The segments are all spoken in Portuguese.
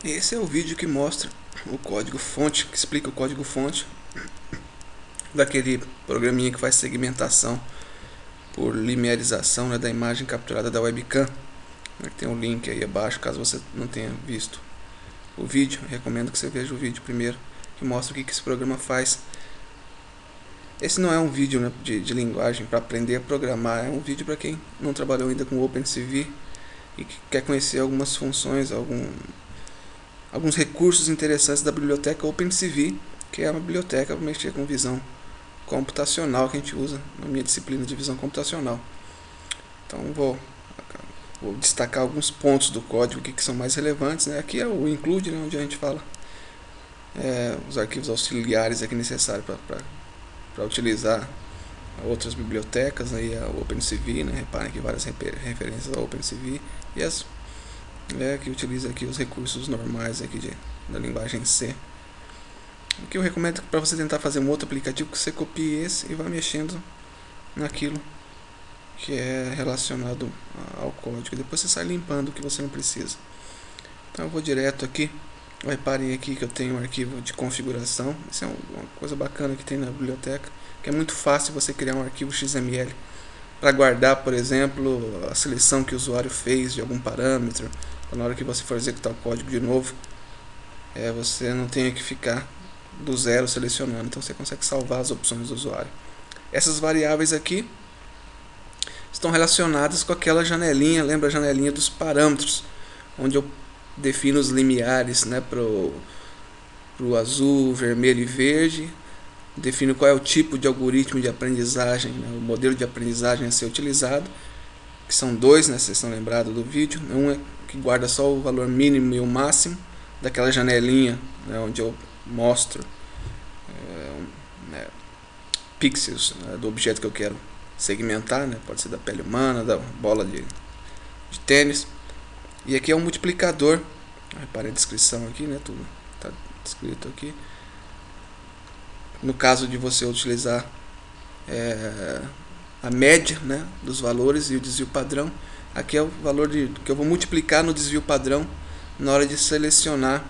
Esse é o vídeo que mostra o código fonte, que explica o código fonte daquele programinha que faz segmentação por linearização, né, da imagem capturada da webcam. Tem um link aí abaixo, caso você não tenha visto o vídeo. Eu recomendo que você veja o vídeo primeiro, que mostra o que esse programa faz. Esse não é um vídeo, né, de linguagem para aprender a programar, é um vídeo para quem não trabalhou ainda com OpenCV e que quer conhecer algumas funções, alguns recursos interessantes da biblioteca OpenCV, que é uma biblioteca para mexer com visão computacional que a gente usa na minha disciplina de visão computacional. Então vou destacar alguns pontos do código que são mais relevantes, né? Aqui é o include, né, onde a gente fala os arquivos auxiliares aqui necessários para utilizar outras bibliotecas, aí a OpenCV, né? Reparem aqui várias referências ao OpenCV e as que utiliza aqui os recursos normais aqui da linguagem C. O que eu recomendo para você tentar fazer um outro aplicativo, que você copie esse e vá mexendo naquilo que é relacionado ao código. Depois você sai limpando o que você não precisa. Então eu vou direto aqui. Reparem aqui que eu tenho um arquivo de configuração. Isso é uma coisa bacana que tem na biblioteca, que é muito fácil você criar um arquivo XML para guardar, por exemplo, a seleção que o usuário fez de algum parâmetro. Na hora que você for executar o código de novo, você não tenha que ficar do zero selecionando. Então você consegue salvar as opções do usuário. Essas variáveis aqui estão relacionadas com aquela janelinha, lembra a janelinha dos parâmetros, onde eu defino os limiares, né, para o azul, vermelho e verde. Defino qual é o tipo de algoritmo de aprendizagem, né, o modelo de aprendizagem a ser utilizado, que são dois, né, vocês estão lembrados do vídeo. Um é que guarda só o valor mínimo e o máximo daquela janelinha, né, onde eu mostro pixels, né, do objeto que eu quero segmentar, né, pode ser da pele humana, da bola de tênis. E aqui é um multiplicador. Repare a descrição aqui, né, tudo está escrito aqui. No caso de você utilizar a média, né, dos valores e o desvio padrão, aqui é o valor que eu vou multiplicar no desvio padrão na hora de selecionar,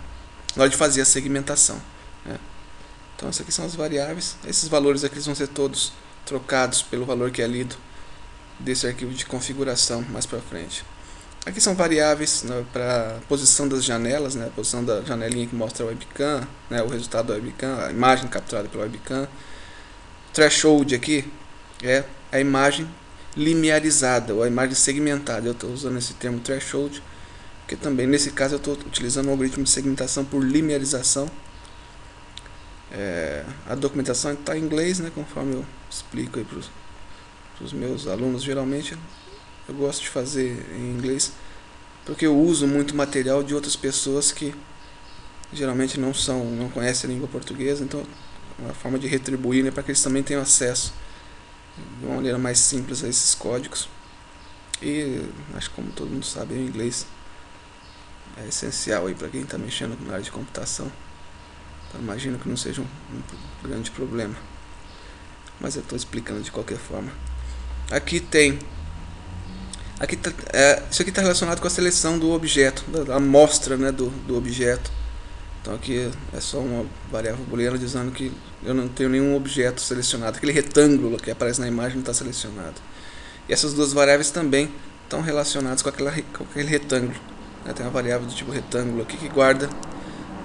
na hora de fazer a segmentação, né. Então essas aqui são as variáveis. Esses valores aqui vão ser todos trocados pelo valor que é lido desse arquivo de configuração mais para frente. Aqui são variáveis, né, para a posição das janelas, né, a posição da janelinha que mostra a webcam, né, o resultado da webcam, a imagem capturada pela webcam. Threshold aqui é a imagem linearizada, ou a imagem segmentada. Eu estou usando esse termo threshold, porque também nesse caso eu estou utilizando um algoritmo de segmentação por linearização. A documentação está em inglês, né, conforme eu explico aí para os meus alunos. Geralmente eu gosto de fazer em inglês, porque eu uso muito material de outras pessoas que geralmente não conhecem a língua portuguesa. Então é uma forma de retribuir, né, para que eles também tenham acesso de uma maneira mais simples a esses códigos. E acho que, como todo mundo sabe, o inglês é essencial para quem está mexendo na área de computação. Então imagino que não seja um grande problema, mas eu estou explicando de qualquer forma. Aqui tem isso aqui está relacionado com a seleção do objeto, da amostra, né, do objeto. Então aqui é só uma variável booleana dizendo que eu não tenho nenhum objeto selecionado. Aquele retângulo que aparece na imagem não está selecionado. E essas duas variáveis também estão relacionadas com aquele retângulo. Tem uma variável do tipo retângulo aqui que guarda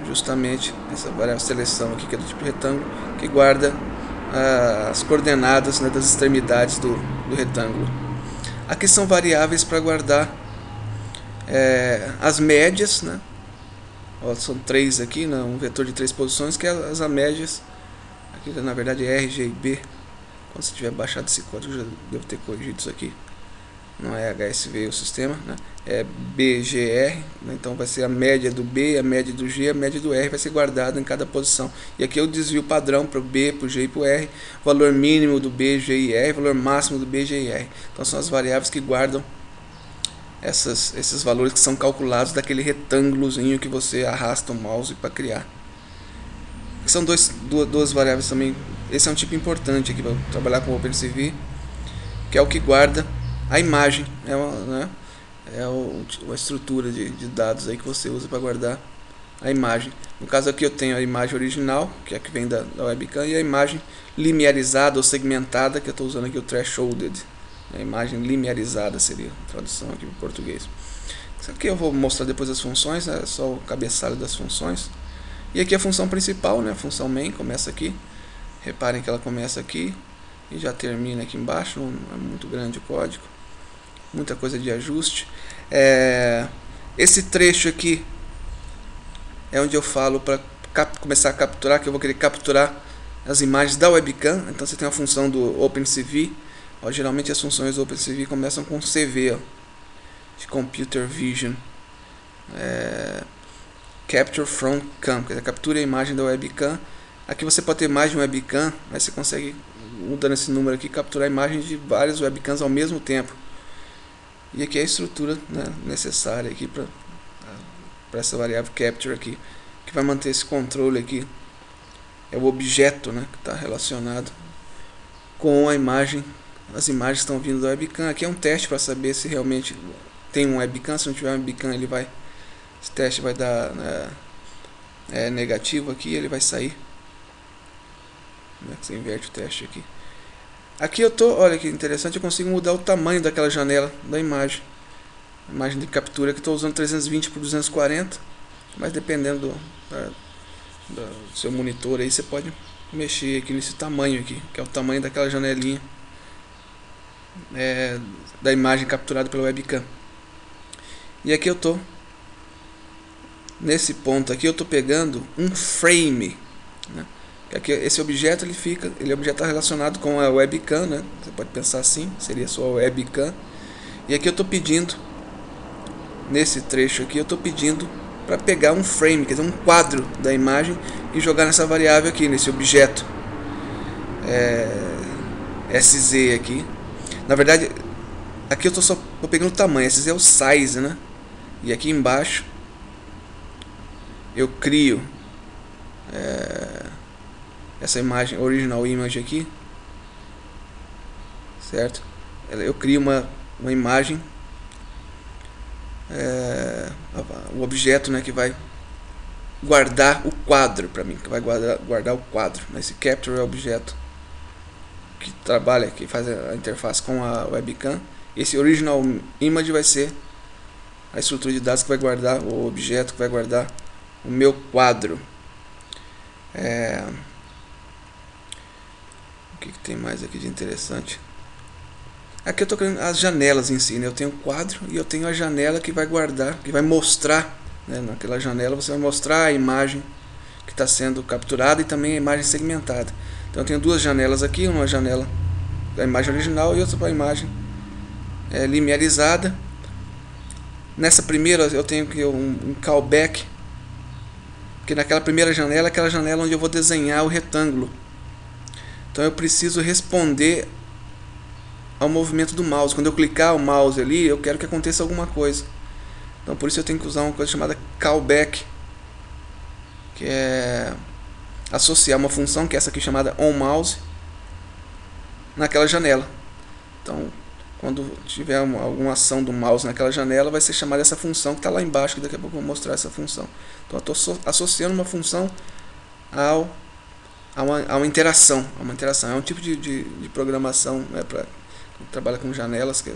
justamente essa variável seleção aqui, que é do tipo retângulo, que guarda as coordenadas, né, das extremidades do retângulo. Aqui são variáveis para guardar as médias, né? São três aqui, né? Um vetor de 3 posições, que é as médias. Aqui na verdade é R, G e B. Quando você tiver baixado esse código, já devo ter corrigido isso aqui. Não é HSV o sistema, né? É BGR, né? Então vai ser a média do B, a média do G, a média do R vai ser guardada em cada posição. E aqui é o desvio padrão para o B, para o G e para o R, valor mínimo do B, G e R, valor máximo do B, G e R. Então são as variáveis que guardam esses valores que são calculados daquele retângulozinho que você arrasta o mouse para criar. São duas variáveis também. Esse é um tipo importante aqui para trabalhar com o OpenCV, que é o que guarda a imagem, a estrutura de dados aí que você usa para guardar a imagem. No caso aqui eu tenho a imagem original, que é a que vem da webcam, e a imagem linearizada ou segmentada, que eu estou usando aqui o thresholded. A imagem linearizada seria a tradução aqui para o português. Isso aqui eu vou mostrar depois as funções, é só o cabeçalho das funções. E aqui a função principal, né, a função main, começa aqui. Reparem que ela começa aqui e já termina aqui embaixo, não é muito grande o código. Muita coisa de ajuste. Esse trecho aqui é onde eu falo para começar a capturar, que eu vou querer capturar as imagens da webcam. Então você tem a função do OpenCV. Ó, geralmente as funções do OpenCV começam com CV, ó, de Computer Vision. Capture from cam, quer dizer, capture a imagem da webcam. Aqui você pode ter mais de um webcam, mas você consegue, mudando esse número aqui, capturar imagens de várias webcams ao mesmo tempo. E aqui é a estrutura, né, necessária aqui para essa variável capture aqui, que vai manter esse controle aqui. É o objeto, né, que está relacionado com a imagem. As imagens estão vindo da webcam. Aqui é um teste para saber se realmente tem um webcam. Se não tiver um webcam, esse teste vai dar negativo aqui, ele vai sair. Você inverte o teste aqui. Aqui eu tô, olha que interessante, eu consigo mudar o tamanho daquela janela da imagem. A imagem de captura que estou usando 320 por 240, mas dependendo do seu monitor aí, você pode mexer aqui nesse tamanho aqui, que é o tamanho daquela janelinha da imagem capturada pela webcam. E aqui eu tô nesse ponto aqui, eu tô pegando um frame, né? Aqui, esse objeto ele está relacionado com a webcam, né? Você pode pensar assim, seria a sua webcam. E aqui eu estou pedindo, nesse trecho aqui, eu estou pedindo para pegar um frame, quer dizer, um quadro da imagem e jogar nessa variável aqui, nesse objeto SZ aqui. Na verdade, aqui eu estou pegando o tamanho, SZ é o size, né? E aqui embaixo eu crio essa imagem, original image aqui, certo? Eu crio uma imagem, o objeto, né, que vai guardar o quadro para mim, que vai guardar o quadro. Esse capture é o objeto que trabalha, que faz a interface com a webcam. Esse original image vai ser a estrutura de dados que vai guardar o objeto, que vai guardar o meu quadro. O que tem mais aqui de interessante? Aqui eu estou criando as janelas em si, né? Eu tenho o quadro e eu tenho a janela que vai guardar, que vai mostrar, né? Naquela janela você vai mostrar a imagem que está sendo capturada e também a imagem segmentada. Então eu tenho duas janelas aqui, uma janela da imagem original e outra para a imagem linearizada. Nessa primeira eu tenho que um callback, porque naquela primeira janela é aquela janela onde eu vou desenhar o retângulo. Então eu preciso responder ao movimento do mouse. Quando eu clicar o mouse ali, eu quero que aconteça alguma coisa. Então por isso eu tenho que usar uma coisa chamada callback, que é associar uma função, que é essa aqui chamada onMouse, naquela janela. Então quando tiver alguma ação do mouse naquela janela, vai ser chamada essa função que está lá embaixo, que daqui a pouco eu vou mostrar essa função. Então eu estou associando uma função a uma interação. É um tipo de programação, né, para trabalha com janelas, que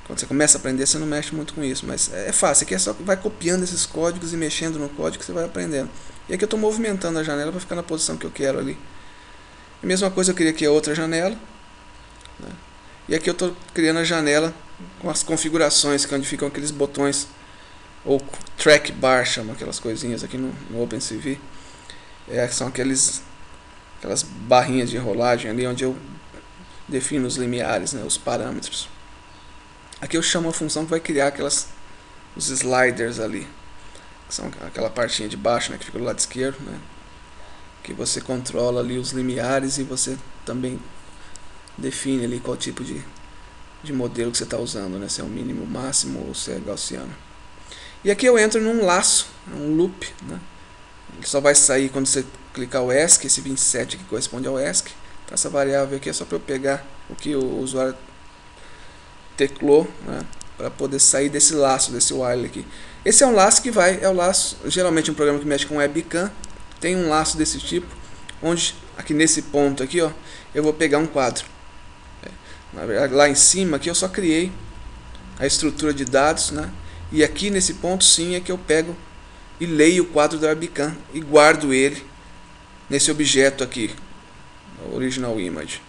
quando você começa a aprender você não mexe muito com isso, mas é fácil. Aqui é só que vai copiando esses códigos e mexendo no código que você vai aprendendo. E aqui eu estou movimentando a janela para ficar na posição que eu quero ali. A mesma coisa eu queria aqui a outra janela, né? E aqui eu estou criando a janela com as configurações, que é onde ficam aqueles botões, ou track bar, chama aquelas coisinhas aqui no OpenCV. São aquelas barrinhas de rolagem ali onde eu defino os limiares, né, os parâmetros. Aqui eu chamo a função que vai criar os sliders ali, que são aquela partinha de baixo, né, que fica do lado esquerdo, né, que você controla ali os limiares e você também define ali qual tipo de modelo que você está usando, né, se é o mínimo, máximo ou se é gaussiano. E aqui eu entro num laço, um loop, né. Ele só vai sair quando você clicar o ESC, esse 27 que corresponde ao ESC. Então essa variável aqui é só para eu pegar o que o usuário teclou, né, para poder sair desse laço, desse while aqui. Esse é um laço que é o laço, geralmente um programa que mexe com webcam, tem um laço desse tipo, onde aqui nesse ponto aqui, ó, eu vou pegar um quadro. Na verdade, lá em cima aqui eu só criei a estrutura de dados, né? E aqui nesse ponto sim é que eu pego e leio o quadro da webcam e guardo ele nesse objeto aqui, original image.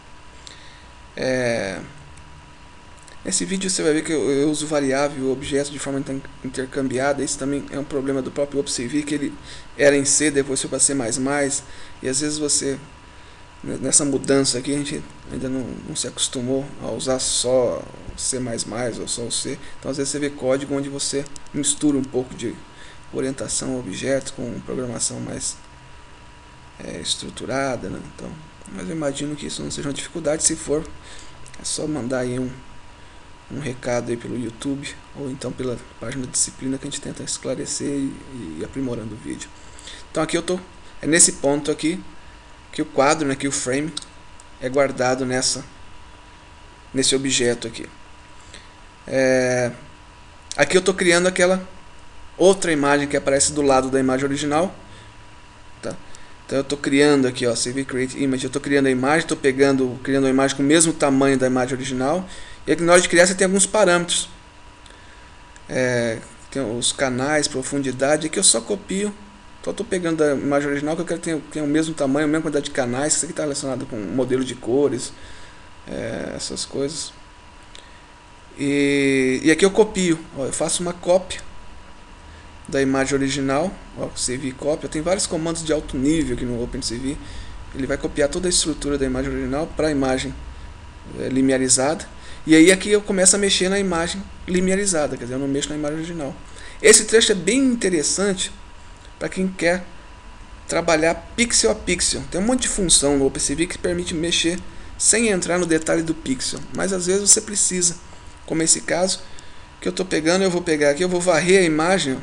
Nesse vídeo você vai ver que eu uso variável e objeto de forma intercambiada. Isso também é um problema do próprio OpenCV, que ele era em C, depois foi para C++, e às vezes você, nessa mudança aqui, a gente ainda não se acostumou a usar só C++ ou só o C. Então às vezes você vê código onde você mistura um pouco de orientação a objetos com programação mais estruturada, né? Então, mas eu imagino que isso não seja uma dificuldade. Se for, é só mandar aí um recado aí pelo YouTube ou então pela página da disciplina, que a gente tenta esclarecer e aprimorando o vídeo. Então aqui eu tô, é nesse ponto aqui que o quadro, né, que o frame é guardado nesse objeto aqui. Aqui eu tô criando aquela outra imagem que aparece do lado da imagem original, tá? Então eu estou criando aqui, ó, CV Create Image, eu estou criando a imagem, estou criando a imagem com o mesmo tamanho da imagem original. E aqui na hora de criar você tem alguns parâmetros. Tem os canais, profundidade, aqui eu só copio. Então eu estou pegando da imagem original que eu quero que tenha o mesmo tamanho, a mesma quantidade de canais. Isso aqui está relacionado com modelo de cores, essas coisas. E aqui eu copio, ó, eu faço uma cópia da imagem original, ó, CV copy. Eu tenho vários comandos de alto nível aqui no OpenCV. Ele vai copiar toda a estrutura da imagem original para a imagem linearizada. E aí aqui eu começo a mexer na imagem linearizada, quer dizer, eu não mexo na imagem original. Esse trecho é bem interessante para quem quer trabalhar pixel a pixel. Tem um monte de função no OpenCV que permite mexer sem entrar no detalhe do pixel, mas às vezes você precisa, como esse caso que eu estou pegando. Eu vou pegar aqui, eu vou varrer a imagem,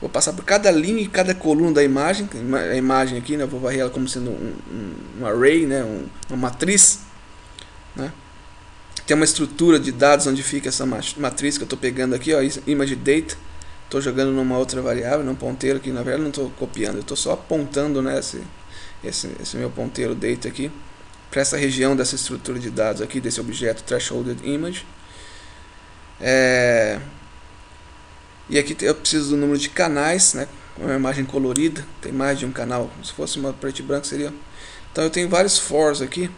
vou passar por cada linha e cada coluna da imagem. A imagem aqui, né, eu vou varrer ela como sendo um array, né, uma matriz, né. Tem uma estrutura de dados onde fica essa matriz que eu estou pegando aqui, ó, image data. Estou jogando numa outra variável, num ponteiro aqui. Na verdade não estou copiando, eu estou só apontando, né, esse meu ponteiro data aqui para essa região dessa estrutura de dados aqui, desse objeto thresholded image. E aqui eu preciso do número de canais, né, uma imagem colorida, tem mais de um canal. Se fosse uma preto e branco seria. Então eu tenho vários fors aqui.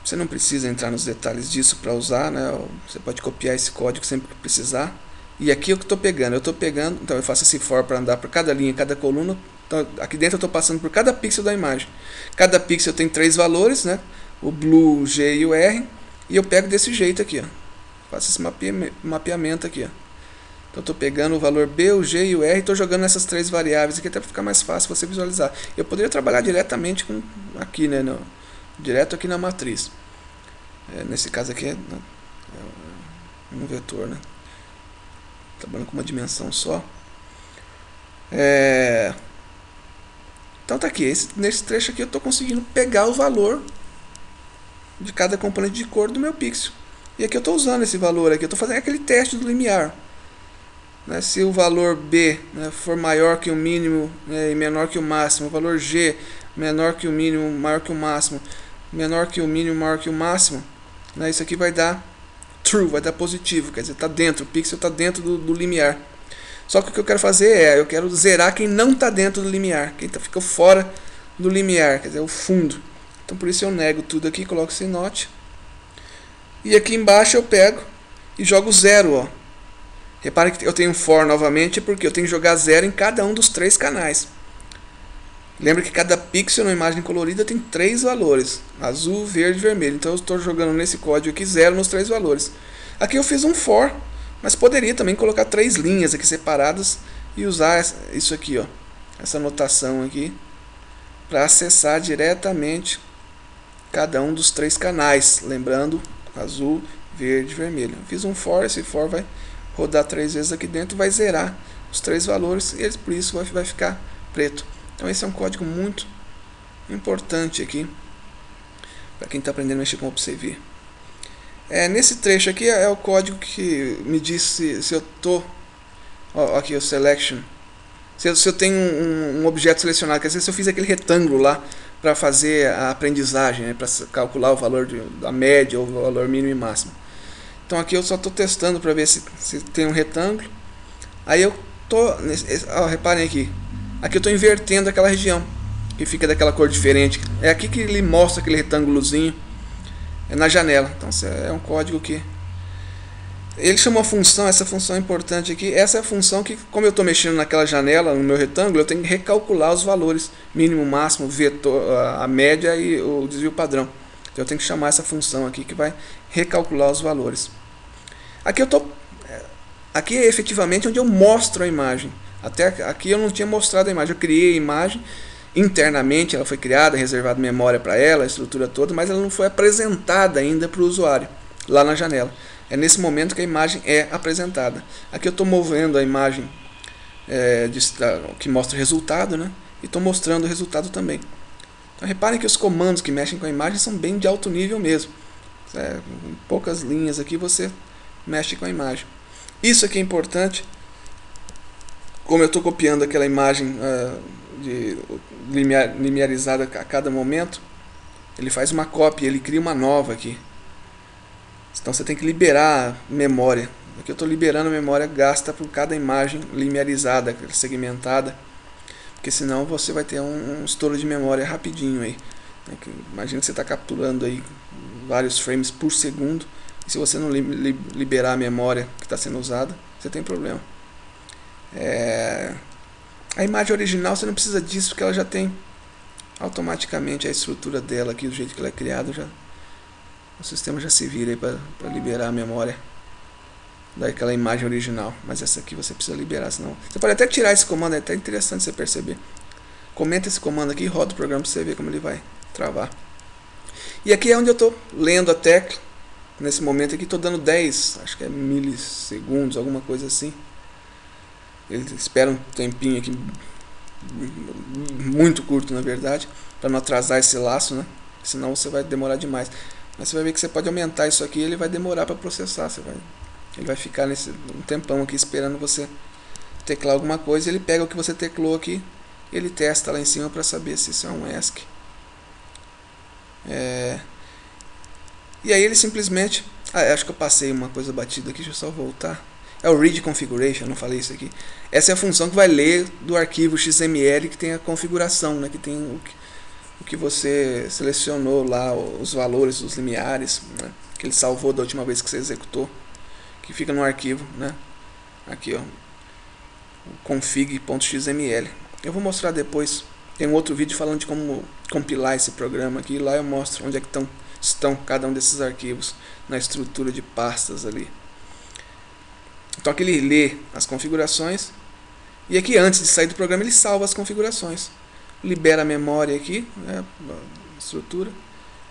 Você não precisa entrar nos detalhes disso para usar, né? Você pode copiar esse código sempre que precisar. E aqui é o que eu estou pegando. Então eu faço esse for para andar por cada linha, cada coluna. Então aqui dentro eu estou passando por cada pixel da imagem. Cada pixel tem 3 valores, né? O blue, o G e o R. E eu pego desse jeito aqui, ó. Faço esse mapeamento aqui, ó. Então eu estou pegando o valor B, o G e o R e estou jogando nessas 3 variáveis aqui até para ficar mais fácil você visualizar. Eu poderia trabalhar diretamente aqui, né? Direto aqui na matriz. Nesse caso aqui é um vetor, né? Trabalhando com uma dimensão só. Então tá aqui, nesse trecho aqui eu estou conseguindo pegar o valor de cada componente de cor do meu pixel. E aqui eu estou usando esse valor aqui, eu estou fazendo aquele teste do limiar, né? Se o valor B, né, for maior que o mínimo, né, e menor que o máximo, o valor G menor que o mínimo, maior que o máximo, menor que o mínimo, maior que o máximo, né, isso aqui vai dar true, vai dar positivo, quer dizer, está dentro, o pixel está dentro do limiar. Só que o que eu quero fazer eu quero zerar quem não está dentro do limiar, quem ficou fora do limiar, quer dizer, o fundo. Então por isso eu nego tudo aqui, coloco sem note. E aqui embaixo eu pego e jogo 0, ó. Repare que eu tenho um for novamente, porque eu tenho que jogar 0 em cada um dos 3 canais. Lembra que cada pixel na imagem colorida tem 3 valores, azul, verde e vermelho. Então eu estou jogando nesse código aqui 0 nos 3 valores. Aqui eu fiz um for, mas poderia também colocar 3 linhas aqui separadas e usar isso aqui, ó, essa notação aqui, para acessar diretamente cada um dos 3 canais. Lembrando, azul, verde e vermelho. Eu fiz um for, esse for vai rodar 3 vezes aqui dentro, vai zerar os 3 valores e por isso vai ficar preto. Então esse é um código muito importante aqui para quem está aprendendo a mexer com o OpenCV. Nesse trecho aqui é o código que me diz se eu tô, aqui o selection, se eu tenho um objeto selecionado, quer dizer, se eu fiz aquele retângulo lá para fazer a aprendizagem, né, para calcular o valor da média ou o valor mínimo e máximo. Então aqui eu só estou testando para ver se tem um retângulo. Aí eu tô, reparem aqui eu estou invertendo aquela região que fica daquela cor diferente. É aqui que ele mostra aquele retângulozinho na janela. Então é um código que ele chamou a função, essa função é importante aqui. Essa é a função que, como eu estou mexendo naquela janela, no meu retângulo, eu tenho que recalcular os valores mínimo, máximo, vetor, a média e o desvio padrão. Então eu tenho que chamar essa função aqui que vai recalcular os valores. Aqui é efetivamente onde eu mostro a imagem. Até aqui eu não tinha mostrado a imagem. Eu criei a imagem internamente, ela foi criada, reservada memória para ela, a estrutura toda, mas ela não foi apresentada ainda para o usuário, lá na janela. É nesse momento que a imagem é apresentada. Aqui eu estou movendo a imagem que mostra o resultado, né? E estou mostrando o resultado também. Então reparem que os comandos que mexem com a imagem são bem de alto nível mesmo. Em poucas linhas aqui você mexe com a imagem. Isso aqui é importante. Como eu estou copiando aquela imagem linearizada a cada momento, ele faz uma cópia, ele cria uma nova aqui. Então você tem que liberar memória. Aqui eu estou liberando a memória gasta por cada imagem linearizada, segmentada, porque senão você vai ter um estouro de memória rapidinho aí. Imagina que você está capturando aí vários frames por segundo, e se você não liberar a memória que está sendo usada, você tem problema. A imagem original você não precisa disso, porque ela já tem automaticamente a estrutura dela aqui, do jeito que ela é criada, o sistema já se vira aí para liberar a memória daquela imagem original. Mas essa aqui você precisa liberar, senão você pode até tirar esse comando, é até interessante você perceber. Comenta esse comando aqui e roda o programa para você ver como ele vai travar. E aqui é onde eu estou lendo a tecla. Nesse momento aqui estou dando 10, acho que é milissegundos, alguma coisa assim. Ele espera um tempinho aqui, muito curto na verdade, para não atrasar esse laço, né? Senão você vai demorar demais. Mas você vai ver que você pode aumentar isso aqui e ele vai demorar para processar. Ele vai ficar um tempão aqui esperando você teclar alguma coisa. Ele pega o que você teclou aqui, ele testa lá em cima para saber se isso é um ESC. E aí ele simplesmente... acho que eu passei uma coisa batida aqui, deixa eu só voltar. É o read configuration, eu não falei isso aqui. Essa é a função que vai ler do arquivo XML que tem a configuração, né, que tem o que você selecionou lá, os valores, os limiares, né, que ele salvou da última vez que você executou, que fica no arquivo, né, aqui ó, config.xml. Eu vou mostrar depois, tem um outro vídeo falando de como compilar esse programa aqui, e lá eu mostro onde é que estão cada um desses arquivos, na estrutura de pastas ali. Então aqui ele lê as configurações, e aqui antes de sair do programa ele salva as configurações. Libera a memória aqui, né, a estrutura,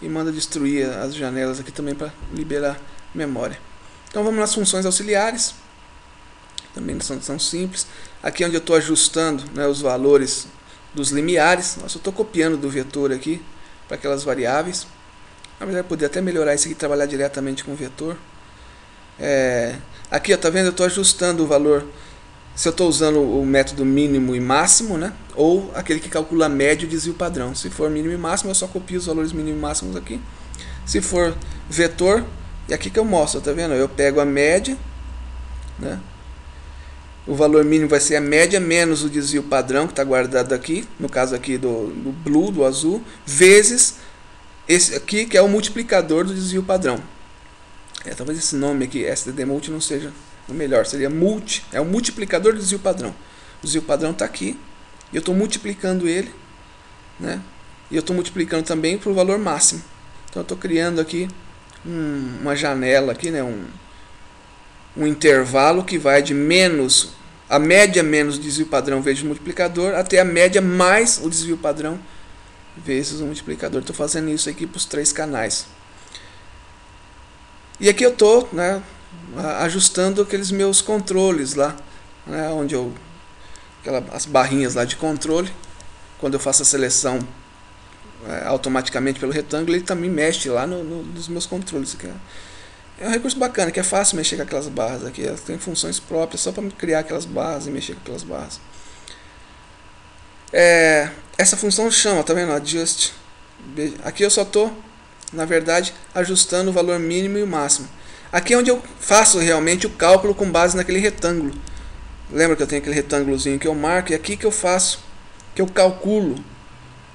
e manda destruir as janelas aqui também para liberar memória. Então vamos nas funções auxiliares, também são simples. Aqui é onde eu estou ajustando, né, os valores dos limiares. Eu estou copiando do vetor aqui para aquelas variáveis. Na verdade eu poderia até melhorar isso aqui e trabalhar diretamente com o vetor. Aqui está vendo, eu estou ajustando o valor, se eu estou usando o método mínimo e máximo, né, ou aquele que calcula a média e desvio padrão. Se for mínimo e máximo, eu só copio os valores mínimo e máximos aqui. Se for vetor, é aqui que eu mostro, tá vendo? Eu pego a média, né, o valor mínimo vai ser a média menos o desvio padrão que está guardado aqui, no caso aqui do blue, do azul, vezes esse aqui que é o multiplicador do desvio padrão. Talvez esse nome aqui, STD multi, não seja o melhor, seria multi, é o multiplicador do desvio padrão. O desvio padrão está aqui, e eu estou multiplicando ele, né? E eu estou multiplicando também para o valor máximo. Então eu estou criando aqui uma janela aqui, né? Um intervalo que vai de menos, a média menos o desvio padrão vezes o multiplicador, até a média mais o desvio padrão vezes o multiplicador. Estou fazendo isso aqui para os 3 canais. E aqui eu estou, né, ajustando aqueles meus controles lá, né, onde as barrinhas lá de controle, quando eu faço a seleção automaticamente pelo retângulo, ele também mexe lá nos meus controles. É um recurso bacana, que é fácil mexer com aquelas barras aqui. Elas têm funções próprias só para criar aquelas barras e mexer com aquelas barras. Essa função chama, tá vendo? Adjust. Aqui eu só estou, na verdade, ajustando o valor mínimo e o máximo. Aqui é onde eu faço realmente o cálculo com base naquele retângulo. Lembra que eu tenho aquele retângulozinho que eu marco? E aqui que eu faço, que eu calculo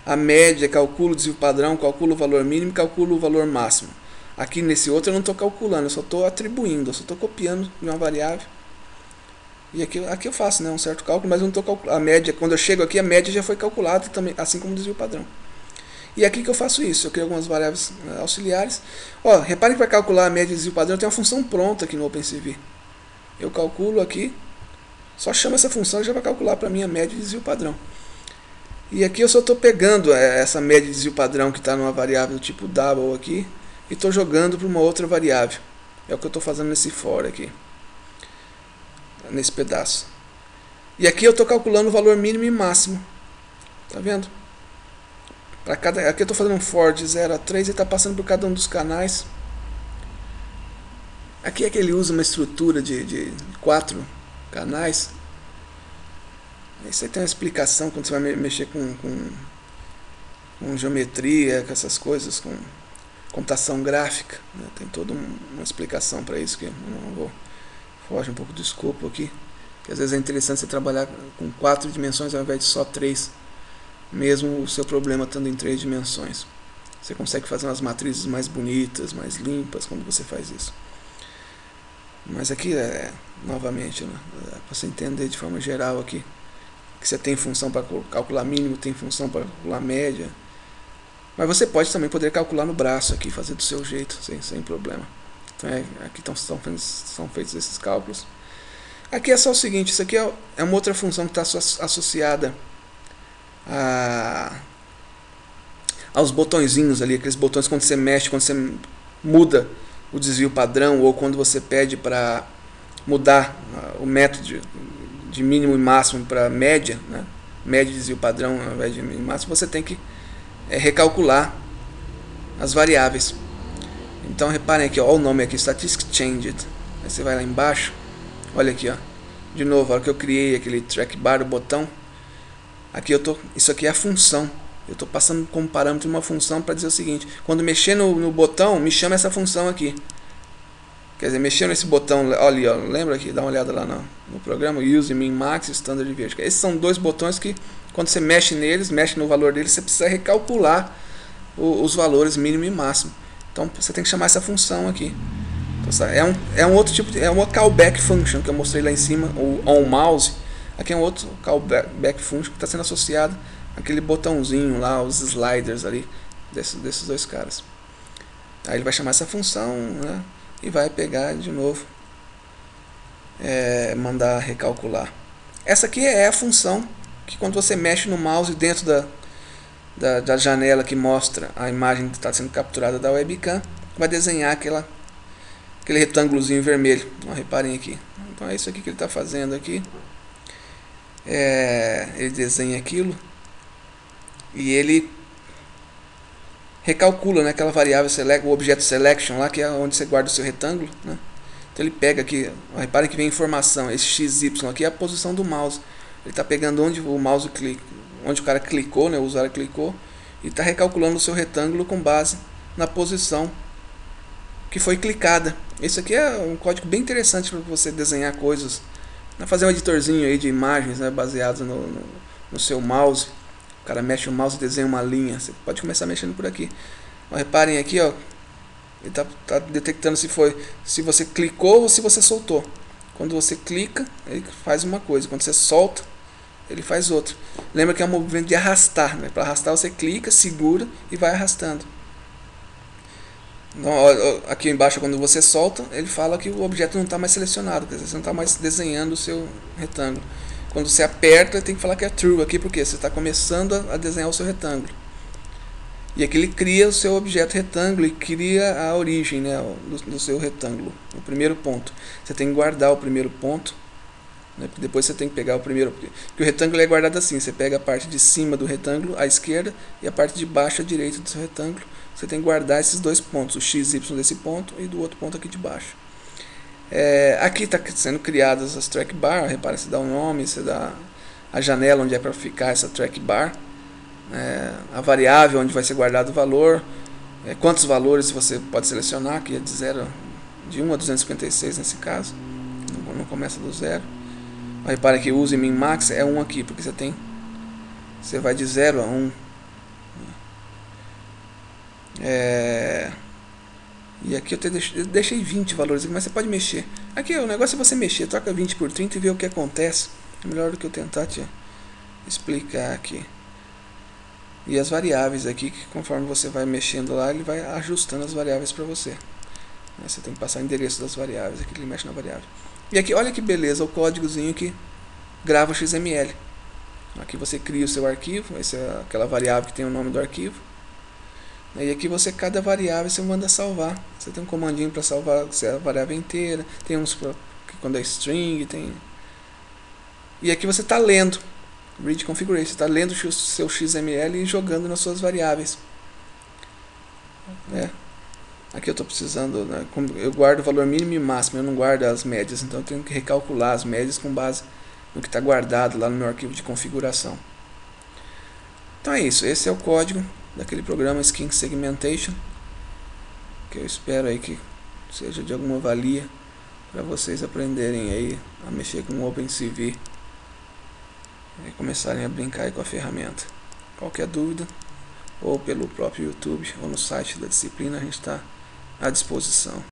a média, calculo o desvio padrão, calculo o valor mínimo e calculo o valor máximo. Aqui nesse outro eu não estou calculando, eu só estou atribuindo, eu só estou copiando de uma variável. E aqui eu faço, né, um certo cálculo, mas eu não estou calculando. A média, quando eu chego aqui, a média já foi calculada também, assim como o desvio padrão. E aqui que eu faço isso, eu crio algumas variáveis auxiliares. Ó, repare que para calcular a média e desvio padrão eu tenho uma função pronta aqui no OpenCV. Eu calculo aqui, só chamo essa função e já vai calcular para mim a média e desvio padrão. E aqui eu só estou pegando essa média e desvio padrão que está numa variável do tipo double aqui e estou jogando para uma outra variável. É o que eu estou fazendo nesse for aqui, nesse pedaço. E aqui eu estou calculando o valor mínimo e máximo. Tá vendo? Aqui eu estou fazendo um for de 0 a 3 e está passando por cada um dos canais. Aqui é que ele usa uma estrutura de 4 canais. Isso aí tem uma explicação quando você vai mexer com geometria, com essas coisas, com computação gráfica, né? Tem toda uma explicação para isso que eu não vou foge um pouco do escopo aqui, que às vezes é interessante você trabalhar com 4 dimensões ao invés de só 3, mesmo o seu problema estando em 3 dimensões. Você consegue fazer umas matrizes mais bonitas, mais limpas quando você faz isso. Mas aqui novamente, né, para você entender de forma geral aqui, que você tem função para calcular mínimo, tem função para calcular média. Mas você pode também poder calcular no braço aqui, fazer do seu jeito, sem problema. Então aqui são feitos esses cálculos. Aqui é só o seguinte, isso aqui é uma outra função que está associada aos botõezinhos ali, aqueles botões quando você mexe, quando você muda o desvio padrão, ou quando você pede para mudar o método de mínimo e máximo para média, né? Média e desvio padrão ao invés de mínimo e máximo, você tem que recalcular as variáveis. Então reparem aqui, ó, o nome aqui, Statistic Changed. Aí você vai lá embaixo, olha aqui, ó, de novo, a hora que eu criei aquele track bar, o botão, aqui isso aqui é a função. Eu estou passando como parâmetro uma função para dizer o seguinte: quando mexer no botão, me chama essa função aqui. Quer dizer, mexer nesse botão, olha ali, ó, lembra aqui, dá uma olhada lá no programa, Use, Min, Max, Standard e Vertical. Esses são 2 botões que, quando você mexe neles, mexe no valor deles, você precisa recalcular os valores mínimo e máximo. Então você tem que chamar essa função aqui. Então, é um outro tipo, é uma callback function que eu mostrei lá em cima, o onMouse. Aqui é um outro callback function que está sendo associado àquele botãozinho lá, os sliders ali, desses 2 caras. Aí ele vai chamar essa função, né, e vai pegar de novo, mandar recalcular. Essa aqui é a função que quando você mexe no mouse dentro da janela que mostra a imagem que está sendo capturada da webcam, vai desenhar aquele retângulozinho vermelho. Então, reparem aqui. Então é isso aqui que ele está fazendo aqui. Ele desenha aquilo e ele recalcula, né, aquela variável select, o objeto selection lá, que é onde você guarda o seu retângulo, né? Então ele pega aqui, reparem que vem informação, esse XY aqui é a posição do mouse. Ele está pegando onde o mouse clica, onde o cara clicou, né, o usuário clicou, e está recalculando o seu retângulo com base na posição que foi clicada. Esse aqui é um código bem interessante para você desenhar coisas, fazer um editorzinho aí de imagens, né, baseados no seu mouse. O cara mexe o mouse e desenha uma linha. Você pode começar mexendo por aqui. Mas reparem aqui, ó, ele está detectando se você clicou ou se você soltou. Quando você clica, ele faz uma coisa. Quando você solta, ele faz outra. Lembra que é um movimento de arrastar, né? Para arrastar você clica, segura e vai arrastando. Então, aqui embaixo, quando você solta, ele fala que o objeto não está mais selecionado, quer dizer, você não está mais desenhando o seu retângulo. Quando você aperta, tem que falar que é true aqui, porque você está começando a desenhar o seu retângulo. E aqui ele cria o seu objeto retângulo e cria a origem, né, do seu retângulo, o primeiro ponto. Você tem que guardar o primeiro ponto, né, porque depois você tem que pegar o primeiro. Porque o retângulo é guardado assim: você pega a parte de cima do retângulo à esquerda e a parte de baixo à direita do seu retângulo. você tem que guardar esses dois pontos, o x, y desse ponto e do outro ponto aqui de baixo. Aqui está sendo criadas as track bar, repara, você dá o nome, você dá a janela onde é para ficar essa track bar, a variável onde vai ser guardado o valor, quantos valores você pode selecionar, que é de 1 a 256 nesse caso, não começa do zero. Repara que o use min max é 1 aqui, porque você vai de 0 a 1. E aqui eu deixei 20 valores aqui, mas você pode mexer. Aqui o negócio é você mexer, troca 20 por 30 e ver o que acontece. É melhor do que eu tentar te explicar aqui. E as variáveis aqui, que conforme você vai mexendo lá, ele vai ajustando as variáveis para você. Você tem que passar o endereço das variáveis, aqui ele mexe na variável. E aqui, olha que beleza, o códigozinho que grava o XML. Aqui você cria o seu arquivo, essa é aquela variável que tem o nome do arquivo. E aqui cada variável você manda salvar. Você tem um comandinho para salvar a variável inteira, tem uns quando é string, tem... E aqui você está lendo, read configuration, você está lendo o seu XML e jogando nas suas variáveis. Aqui eu estou precisando, eu guardo o valor mínimo e máximo, eu não guardo as médias, então eu tenho que recalcular as médias com base no que está guardado lá no meu arquivo de configuração. Então é isso, esse é o código daquele programa Skin Segmentation, que eu espero aí que seja de alguma valia para vocês aprenderem aí a mexer com o OpenCV e começarem a brincar aí com a ferramenta. Qualquer dúvida, ou pelo próprio YouTube ou no site da disciplina, a gente está à disposição.